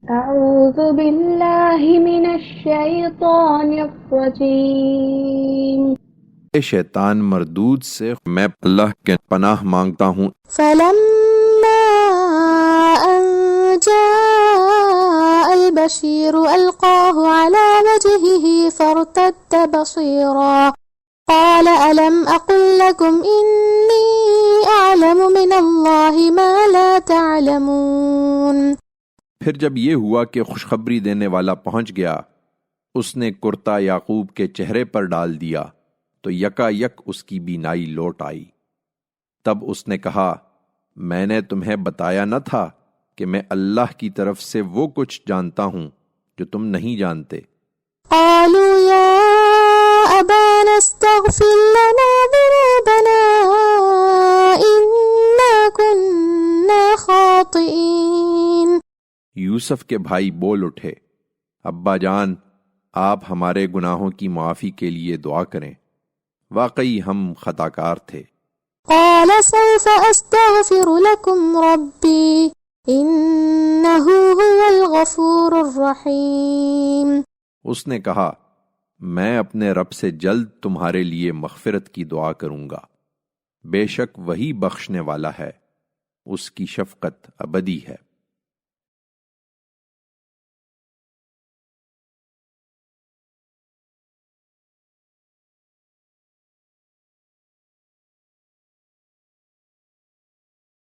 أعوذ بالله من الشيطان الرجيم شیطان مردود سے میں اللہ کے پناہ مانگتا ہوں۔ فلما أن جاء البشير ألقاه على وجهه فارتد بصيرا قال ألم أقل لكم إني أعلم من الله ما لا تعلمون۔ پھر جب یہ ہوا کہ خوشخبری دینے والا پہنچ گیا، اس نے کرتا یعقوب کے چہرے پر ڈال دیا تو یکا یک اس کی بینائی لوٹ آئی۔ تب اس نے کہا، میں نے تمہیں بتایا نہ تھا کہ میں اللہ کی طرف سے وہ کچھ جانتا ہوں جو تم نہیں جانتے۔ قالوا يا أبانا استغفر لنا ذنوبنا إنا كنا خاطئين۔ یوسف کے بھائی بول اٹھے، ابا جان، آپ ہمارے گناہوں کی معافی کے لیے دعا کریں، واقعی ہم خطا کار تھے۔ قال سوف أستغفر لكم ربي إنه هو الغفور الرحيم۔ اس نے کہا، میں اپنے رب سے جلد تمہارے لیے مغفرت کی دعا کروں گا، بے شک وہی بخشنے والا ہے، اس کی شفقت ابدی ہے۔